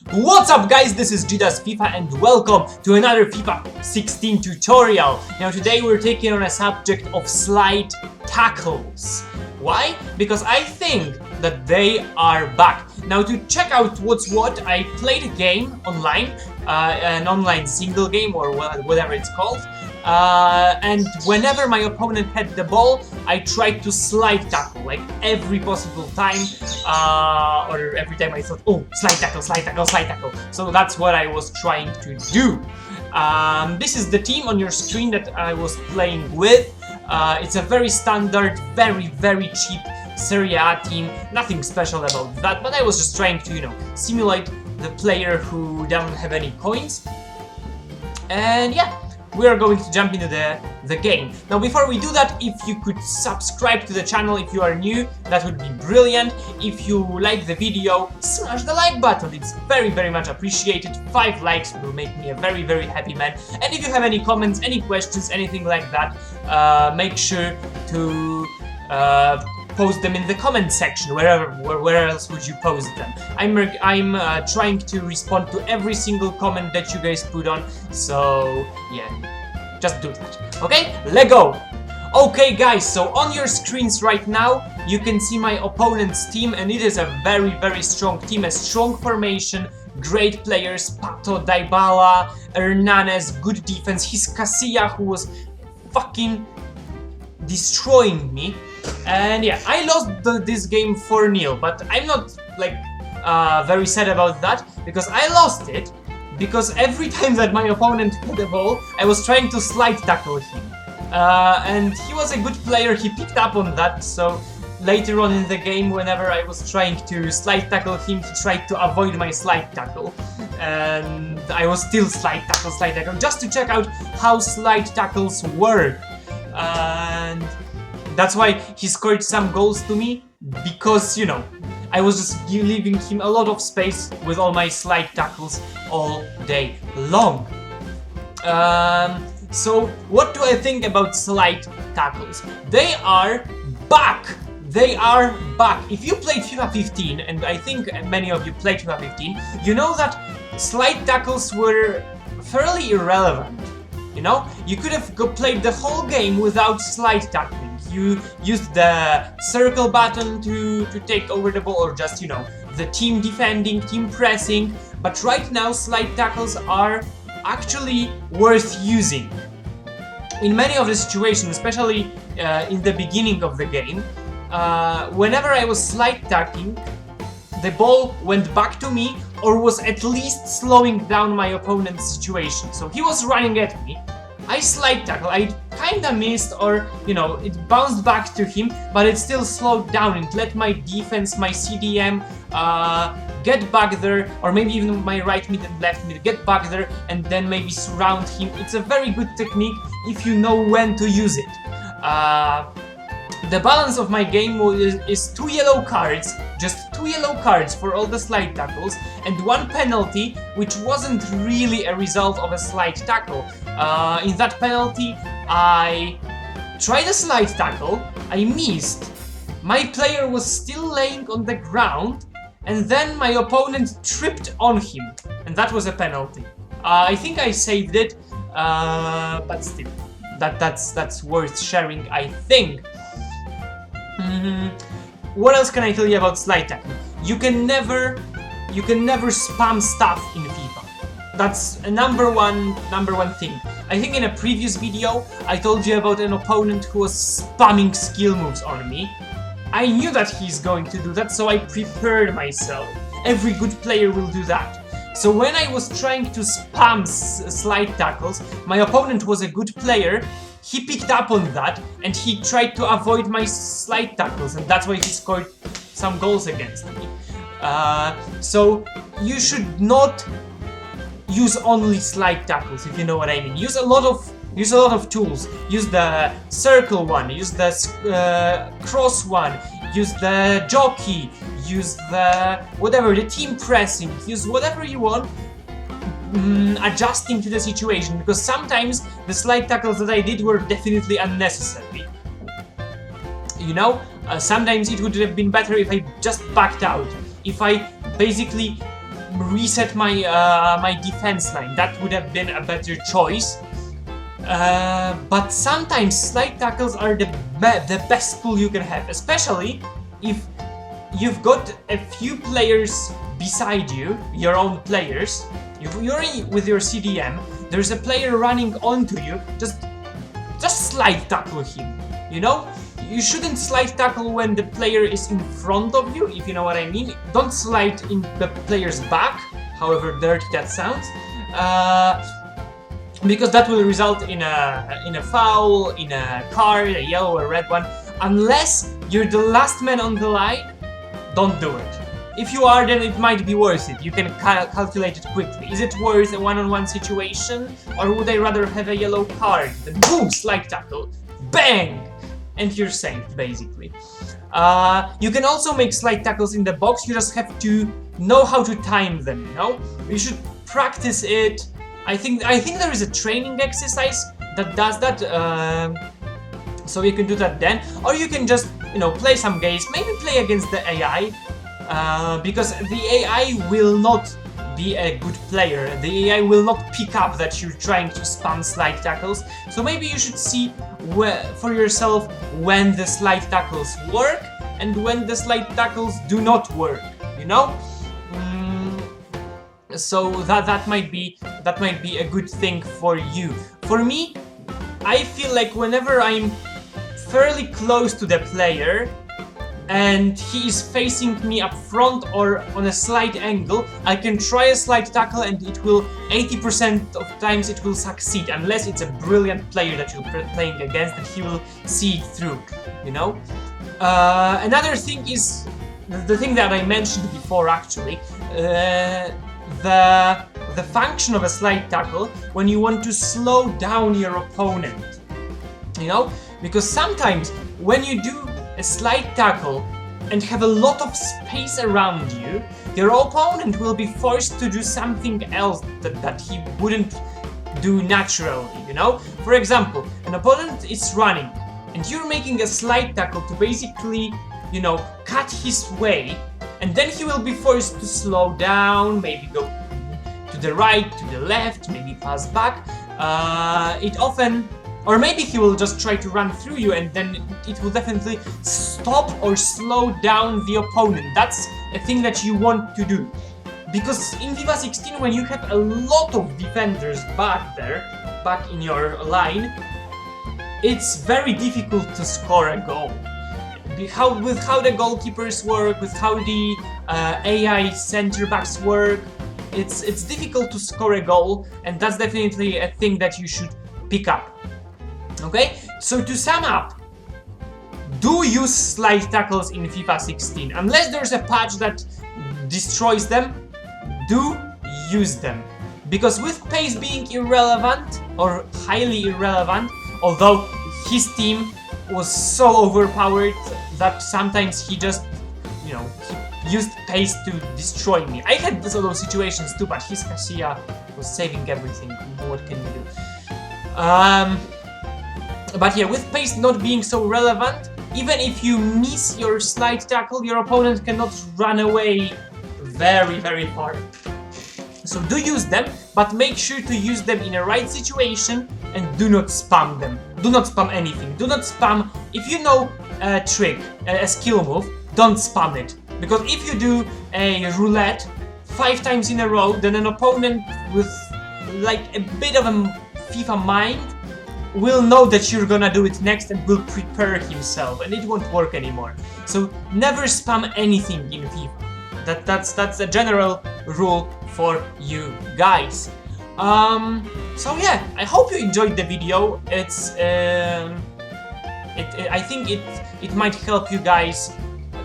What's up guys, this is Jida's FIFA and welcome to another FIFA 16 tutorial. Now today we're taking on a subject of slide tackles. Why? Because I think that they are back. Now to check out what's what, I played a game online, an online single game or whatever it's called. And whenever my opponent had the ball, I tried to slide tackle, like every possible time, or every time I thought, oh, slide tackle, slide tackle, slide tackle. So that's what I was trying to do. This is the team on your screen that I was playing with. It's a very standard, very cheap Serie A team, nothing special about that, but I was just trying to, simulate the player who doesn't have any coins. And yeah. We are going to jump into the game. Now before we do that, if you could subscribe to the channel if you are new, that would be brilliant. If you like the video, smash the like button, it's very much appreciated. 5 likes will make me a very happy man. And if you have any comments, any questions, anything like that, make sure to post them in the comment section. Where else would you post them? I'm trying to respond to every single comment that you guys put on, so yeah, just do that. Okay, let go. Okay guys, so on your screens right now you can see my opponent's team, and it is a very strong team, a strong formation, great players, Pato, Dybala, Hernanes, good defense, his Casilla, who was fucking destroying me. And yeah, I lost this game 4-0, but I'm not like very sad about that, because I lost it because every time that my opponent had the ball, I was trying to slide tackle him. And he was a good player, he picked up on that, so later on in the game, whenever I was trying to slide tackle him, he tried to avoid my slide tackle. And I was still slide tackle, just to check out how slide tackles work. And that's why he scored some goals to me, because, I was just leaving him a lot of space with all my slide tackles all day long. So what do I think about slide tackles? They are back! They are back! If you played FIFA 15, and I think many of you played FIFA 15, you know that slide tackles were fairly irrelevant. You could have played the whole game without slide tackling. You used the circle button to take over the ball, or just, the team defending, team pressing. But right now, slide tackles are actually worth using. In many of the situations, especially in the beginning of the game, whenever I was slide tackling, the ball went back to me, or was at least slowing down my opponent's situation. So he was running at me, I slide tackle, I kinda missed, or it bounced back to him, but it still slowed down and let my defense, my CDM, get back there, or maybe even my right mid and left mid get back there and then maybe surround him. It's a very good technique if you know when to use it. The balance of my game is 2 yellow cards, just 2 yellow cards for all the slide tackles, and 1 penalty, which wasn't really a result of a slide tackle. In that penalty, I tried a slide tackle, I missed, my player was still laying on the ground, and then my opponent tripped on him, and that was a penalty. I think I saved it, but still, that's worth sharing, I think. What else can I tell you about slide tackling? You can never spam stuff in FIFA. That's a number one thing. I think in a previous video I told you about an opponent who was spamming skill moves on me. I knew that he's going to do that, so I prepared myself. Every good player will do that. So when I was trying to spam slide tackles, my opponent was a good player. He picked up on that, and he tried to avoid my slide tackles, and that's why he scored some goals against me. So you should not use only slide tackles, if you know what I mean. Use a lot of tools. Use the circle one, use the cross one, use the jockey, use the the team pressing, use whatever you want. Adjusting to the situation, because sometimes the slide tackles that I did were definitely unnecessary. Sometimes it would have been better if I just backed out. If I basically reset my my defense line. That would have been a better choice. But sometimes slide tackles are the best tool you can have, especially if you've got a few players beside you, your own players. You're with your CDM. There's a player running onto you. Just slide tackle him. You know, you shouldn't slide tackle when the player is in front of you, if you know what I mean. Don't slide in the player's back, however dirty that sounds, because that will result in a foul, in a card, a yellow or red one. Unless you're the last man on the line, don't do it. If you are, then it might be worth it. You can calculate it quickly. Is it worth a one-on-one situation, or would I rather have a yellow card? Then boom, slide tackle, bang, and you're saved, basically. You can also make slide tackles in the box. You just have to know how to time them. You know, you should practice it. I think there is a training exercise that does that. So you can do that then, or you can just, you know, play some games. Maybe play against the AI. Because the AI will not be a good player. The AI will not pick up that you're trying to spam slide tackles. So maybe you should see for yourself when the slide tackles work and when the slide tackles do not work. You know, so that might be a good thing for you. For me, I feel like whenever I'm fairly close to the player and he is facing me up front or on a slight angle, I can try a slide tackle and it will 80% of times it will succeed, unless it's a brilliant player that you're playing against and he will see it through, you know? Another thing is the thing that I mentioned before, actually, the function of a slide tackle when you want to slow down your opponent, you know? Because sometimes when you do a slide tackle and have a lot of space around you, your opponent will be forced to do something else that he wouldn't do naturally, you know? For example, an opponent is running and you're making a slide tackle to basically, you know, cut his way, and then he will be forced to slow down, maybe go to the right, to the left, maybe pass back. Or maybe he will just try to run through you, and then it will definitely stop or slow down the opponent. That's a thing that you want to do. Because in FIFA 16, when you have a lot of defenders back in your line, it's very difficult to score a goal. With how the goalkeepers work, with how the AI center backs work, it's difficult to score a goal, and that's definitely a thing that you should pick up. Okay, so to sum up, do use slide tackles in FIFA 16. Unless there's a patch that destroys them, do use them. Because with pace being irrelevant, or highly irrelevant, although his team was so overpowered that sometimes he just, you know, he used pace to destroy me. I had those other situations too, but his Casilla was saving everything. What can you do? But yeah, with pace not being so relevant, even if you miss your slide tackle, your opponent cannot run away very, very far. So do use them, but make sure to use them in a right situation and do not spam them. Do not spam anything. Do not spam. If you know a trick, a skill move, don't spam it. Because if you do a roulette 5 times in a row, then an opponent with like a bit of a FIFA mind will know that you're gonna do it next and will prepare himself, and it won't work anymore. So never spam anything in FIFA. That's a general rule for you guys. So yeah, I hope you enjoyed the video. I think it might help you guys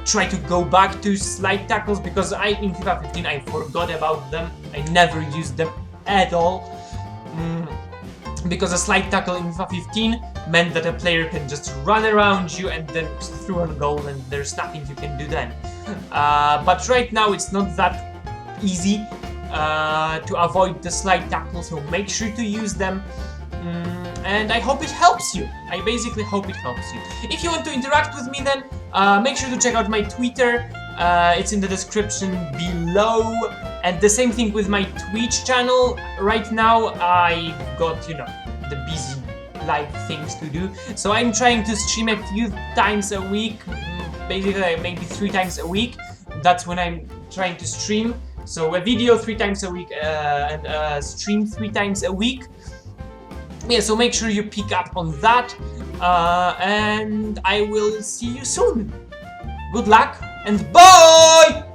try to go back to slide tackles, because in FIFA 15 I forgot about them. I never used them at all. Because a slide tackle in FIFA 15 meant that a player can just run around you and then through on goal, and there's nothing you can do then. But right now it's not that easy to avoid the slide tackle, so make sure to use them. And I hope it helps you. I basically hope it helps you. If you want to interact with me, then make sure to check out my Twitter. It's in the description below. And the same thing with my Twitch channel. Right now I've got, you know, the busy life things to do, so I'm trying to stream a few times a week, basically maybe 3 times a week. That's when I'm trying to stream. So a video 3 times a week and a stream 3 times a week. Yeah, so make sure you pick up on that, and I will see you soon. Good luck and bye!